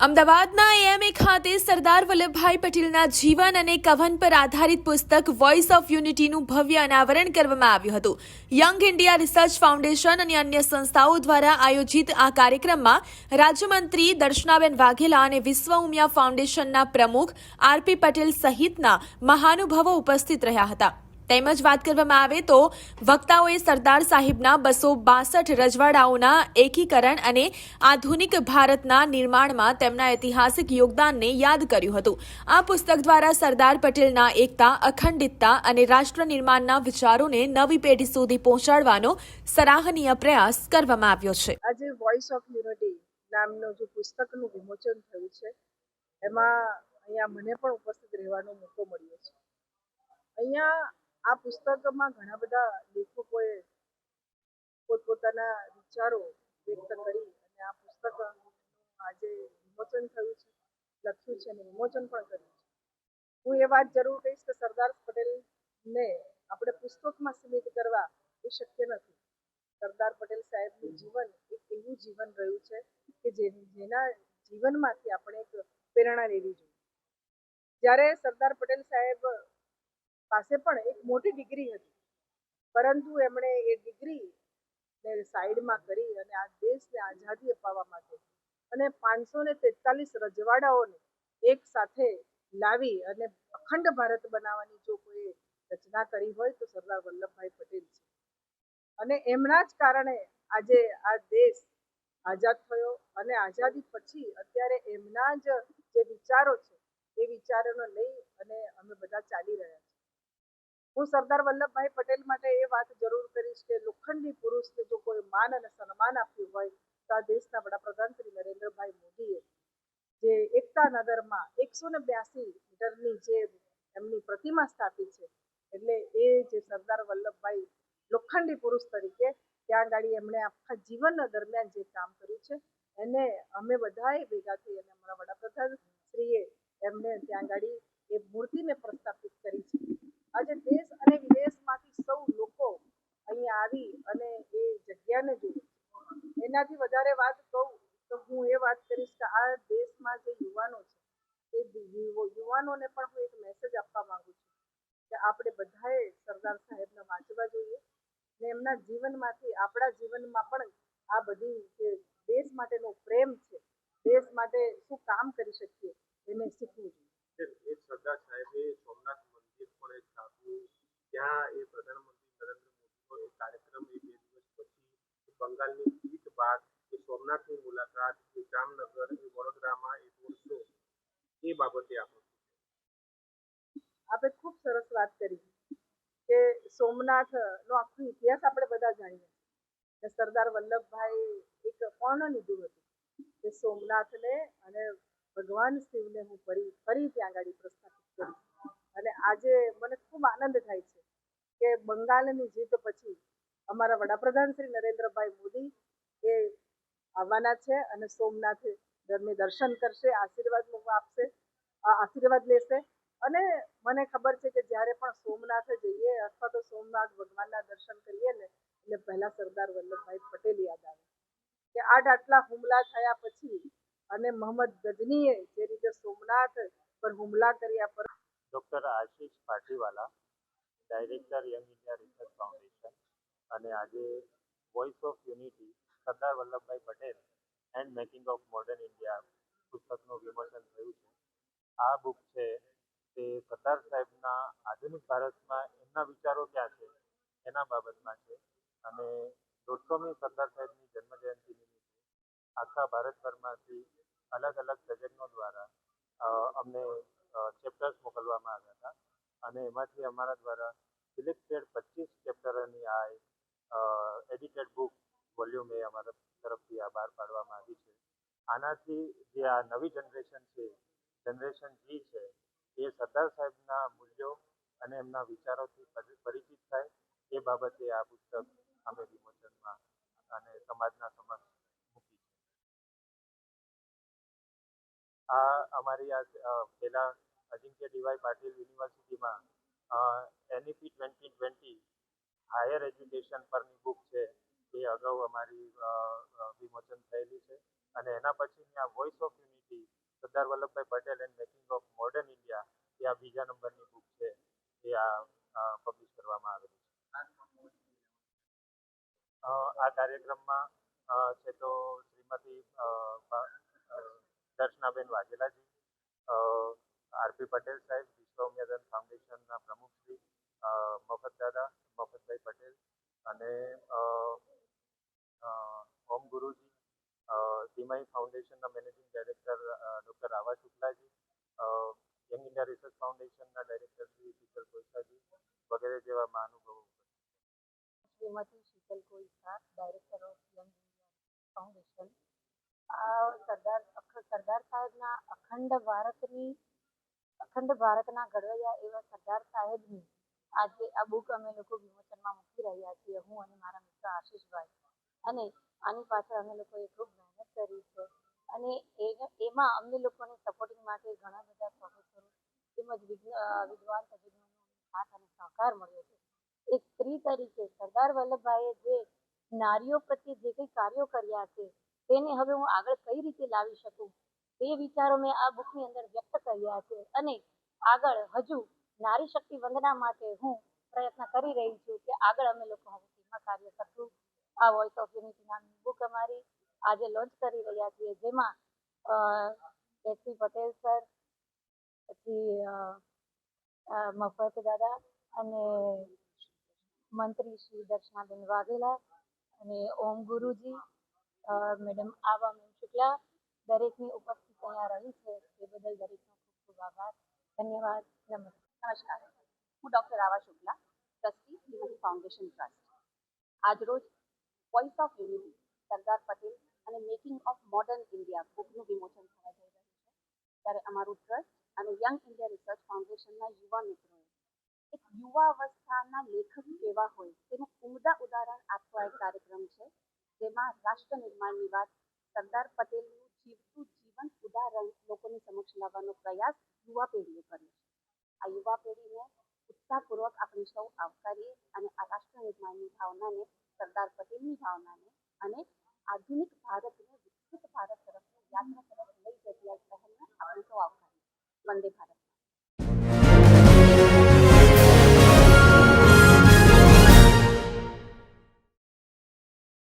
અમદાવાદના એએમએ ખાતે સરદાર વલ્લભભાઈ પટેલના જીવન અને કવન પર આધારિત પુસ્તક વોઇસ ઓફ યુનિટીનું ભવ્ય અનાવરણ કરવામાં આવ્યું હતું. યંગ ઇન્ડિયા રિસર્ચ ફાઉન્ડેશન અને અન્ય સંસ્થાઓ દ્વારા આયોજિત આ કાર્યક્રમમાં રાજ્યમંત્રી દર્શનાબેન વાઘેલા અને વિશ્વ ઉમિયા ફાઉન્ડેશનના પ્રમુખ આરપી પટેલ સહિતના મહાનુભાવો ઉપસ્થિત રહ્યા હતા. તેમજ વાત કરવામાં આવે તો વક્તાઓએ સરદાર સાહેબના 262 રજવાડાઓના એકીકરણ અને આધુનિક ભારતના નિર્માણમાં તેમના ઐતિહાસિક યોગદાનને યાદ કર્યું હતું. આ પુસ્તક દ્વારા સરદાર પટેલના એકતા, અખંડિતતા અને રાષ્ટ્ર નિર્માણના વિચારોને નવી પેઢી સુધી પહોંચાડવાનો સરાહનીય પ્રયાસ કરવામાં આવ્યો છે. આજે વોઇસ ઓફ યુનિટી નામનું જે પુસ્તકનું વિમોચન થયું છે એમાં અહીંયા મને પણ ઉપસ્થિત રહેવાનો મોકો મળ્યો છે. અહીંયા આ પુસ્તકમાં ઘણા બધા લેખકોએ પોતપોતાના વિચારો વ્યક્ત કરી અને આ પુસ્તક આજે વિમોચન થયું છે, લખ્યું છે અને વિમોચન પણ કર્યું છે. હું એ વાત જરૂર કહીશ કે સરદાર પટેલને આપણે પુસ્તકમાં સીમિત કરવા એ શક્ય નથી. સરદાર પટેલ સાહેબનું જીવન એક એવું જીવન રહ્યું છે કે જેના જીવનમાંથી આપણે એક પ્રેરણા લેવી જોઈએ. જ્યારે સરદાર પટેલ સાહેબ પાસે પણ એક મોટી ડિગ્રી હતી, પરંતુ એમણે એ ડિગ્રીને સાઈડમાં કરી અને આ દેશને આઝાદી અપાવવા માટે અને 543 રજવાડાઓને એક સાથે લાવી અને અખંડ ભારત બનાવવાની જો કોઈ રચના કરી હોય તો સરદાર વલ્લભભાઈ પટેલ છે. અને એમના જ કારણે આજે આ દેશ આઝાદ થયો અને આઝાદી પછી અત્યારે એમના જ જે વિચારો છે એ વિચારોને લઈ અને અમે બધા ચાલી રહ્યા છીએ. હું સરદાર વલ્લભભાઈ પટેલ માટે એ વાત જરૂર કરીશ કે લોખંડી પુરુષને જો કોઈ માન અને સન્માન આપ્યું હોય તો આ દેશના વડાપ્રધાન શ્રી નરેન્દ્રભાઈ મોદીએ જે એકતા નગરમાં 182 મીટરની જે એમની પ્રતિમા સ્થાપી છે, એટલે એ જે સરદાર વલ્લભભાઈ લોખંડી પુરુષ તરીકે ત્યાં ગાડી એમણે આખા જીવન દરમિયાન જે કામ કર્યું છે એને અમે બધાએ ભેગા થઈ અને અમારા વડાપ્રધાન શ્રીએ એમને ત્યાં ગાડી એ મૂર્તિને પ્રસ્થાપિત કરી છે. આજે દેશ અને વિદેશમાંથી સૌ લોકો અહીંયા આવી અને એ જગ્યાને જોવે. એનાથી વધારે વાત કહું તો હું એ વાત કરીશ કે આ દેશમાં જે યુવાનો છે એ યુવાનોને પણ હું એક મેસેજ આપવા માંગુ છું કે આપણે બધાએ સરદાર સાહેબને વાંચવા જોઈએ ને એમના જીવનમાંથી આપણા જીવનમાં પણ આ બધી જે દેશ માટેનો પ્રેમ છે, દેશ માટે શું કામ કરી શકીએ એને શીખવું જોઈએ. સરદાર સાહેબે સોમનાથ મંદિર પણ એક સ્થાપ્યું, ત્યાં એ પ્રધાનમંત્રી નરેન્દ્ર મોદીનો એક કાર્યક્રમ એ 2 દિવસ પછી બંગાળની જીત બાદ એ સોમનાથની મુલાકાત, એ જામનગર, એ વડોદરામાં એ રોડ શો, એ બાબતે આપણે ખૂબ સરસ વાત કરી કે સોમનાથનો આખો ઇતિહાસ આપણે બધા જાણીએ કે સરદાર વલ્લભભાઈ એક પર્ણ લીધું હતું કે સોમનાથને અને ભગવાન શિવને હું ફરી ત્યાં આગળ પ્રસ્થાપિત કરી. અને આજે મને ખૂબ આનંદ થાય છે કે બંગાળની જીત પછી અમારા વડાપ્રધાન શ્રી નરેન્દ્રભાઈ મોદી એ આવવાના છે અને સોમનાથ દર્શન કરશે, આશીર્વાદ લેશે. અને મને ખબર છે કે જ્યારે પણ સોમનાથ જઈએ અથવા તો સોમનાથ ભગવાનના દર્શન કરીએ ને એટલે પહેલા સરદાર વલ્લભભાઈ પટેલ યાદ આવે કે આટલા હુમલા થયા પછી અને મોહમ્મદ ગજનીએ જે રીતે સોમનાથ પર હુમલા કર્યા પર doctor Ashish Patiwala, director young India research foundation, અને આજે voice of unity Sardar Vallabhbhai Patel and making of modern India પુસ્તકનું વિમોચન થયું છે. આ બુક છે તે સરદાર સાહેબના આધુનિક ભારતમાં એમના વિચારો ક્યાં છે એના બાબતમાં છે. અને 150મી સરદાર સાહેબની જન્મજયંતિ નિમિત્તે આખા ભારતભરમાંથી અલગ અલગ સર્જનો દ્વારા અમને ચેપ્ટર્સ મોકલવામાં આવ્યા હતા અને એમાંથી અમારા દ્વારા સિલેક્ટેડ 25 ચેપ્ટરોની આ એડિટેડ બુક વોલ્યુમ એ અમારા તરફથી આ બહાર પાડવામાં આવી છે. આનાથી જે આ નવી જનરેશન છે, જનરેશન જી છે, એ સરદાર સાહેબના મૂલ્યો અને એમના વિચારોથી પરિચિત થાય એ બાબતે આ પુસ્તક અમે વિમોચનમાં અને સમાજના સમક્ષ મૂકી છે. આ અમારી આ પહેલા અજિંક્ય ડીવાય પાટીલ યુનિવર્સિટીમાં NEP 2020 હાયર એજ્યુકેશન પરની બુક છે એ અગાઉ અમારી વિમોચન થયેલી છે અને એના પછીની આ voice of unity unity Sardar Vallabhbhai Patel and making of modern India એ આ બીજા નંબરની બુક છે એ આ પબ્લિશ કરવામાં આવેલી છે. આ કાર્યક્રમમાં છે તો શ્રીમતી દર્શનાબેન વાઘેલાજી, આરપી પટેલ સાહેબ, વિશ્વ ઉમિયાદાન ફાઉન્ડેશનના પ્રમુખ શ્રી મફતદાદા મફતભાઈ પટેલ અને ઓમ ગુરુજી, ધીમાઈ ફાઉન્ડેશનના managing director doctor Rava Shuklaji, young India research ફાઉન્ડેશનના ડાયરેક્ટર શ્રી શીતલ કોઈસાજી વગેરે જેવા મહાનુભાવો. Shrimati Sheetal Koisa, director of young India foundation. Sardar સાહેબના અખંડ ભારતના ઘડવૈયા એવા સરદાર સાહેબની આજે આ બુક અમે લોકો વિમોચનમાં મૂકી રહ્યા છીએ, હું અને મારા મિત્ર આશીષભાઈ. અને આની પાછળ અમે લોકોએ ખૂબ મહેનત કરી છે અને એમાં અમને લોકોને સપોર્ટિંગ માટે ઘણા બધા પ્રોફેસરો તેમજ વિદ્વાન તજજ્ઞોનો સાથ અને સહકાર મળ્યો છે. એક સ્ત્રી તરીકે સરદાર વલ્લભભાઈએ જે નારીઓ પ્રત્યે જે કંઈ કાર્યો કર્યા છે તેને હવે હું આગળ કઈ રીતે લાવી શકું તે વિચારો મેં આ બુકની અંદર વ્યક્ત કર્યા છે અને આગળ હજુ નારી શક્તિ વંદના માટે હું પ્રયત્ન કરી રહી છું કે આગળ અમે લોકો હવે તેમાં કાર્ય કરશું. આ વોઇસ ઓફ યુનિટી નામની બુક અમારી આજે લોન્ચ કરી રહ્યા છીએ, જેમાં એસપી પટેલ સર, પછી મફત દાદા અને મંત્રી શ્રી દર્શનાબેન વાઘેલા અને ઓમ ગુરુજી, મેડમ આવા મેમ શુક્લા દરેકની ઉપસ્થિત અહીંયા રહી છે એ બદલ દરેકનો ખૂબ ખૂબ આભાર. ધન્યવાદ. નમસ્કાર. હું doctor Ava Shukla, trustee Shrimati foundation trust. આજરોજ voice of unity Sardar Patel અને મેકિંગ ઓફ મોડર્ન ઇન્ડિયા બુકનું વિમોચન થવા જઈ રહ્યું છે, ત્યારે અમારું ટ્રસ્ટ અને યંગ ઇન્ડિયા રિસર્ચ ફાઉન્ડેશનના યુવા મિત્રોએ એક યુવા અવસ્થાના લેખક કેવા હોય તેનું ઉમદા ઉદાહરણ આપતો એક કાર્યક્રમ છે, જેમાં રાષ્ટ્ર નિર્માણની વાત સરદાર પટેલનું જીવતું જીવન ઉદાહરણ લોકોની સમક્ષ લાવવાનો પ્રયાસ યુવા પેઢીએ કર્યો છે. આ યુવા પેઢીને ઉત્સાહપૂર્વક આપણે સૌ આવકારીએ અને આ રાષ્ટ્ર નિર્માણની ભાવનાને, સરદાર પટેલની ભાવનાને અને આધુનિક ભારતને વિકસિત ભારત તરફની યાત્રા તરફ લઈ જતી આ પહેલને આપણે સૌ આવકારીએ. વંદે ભારત.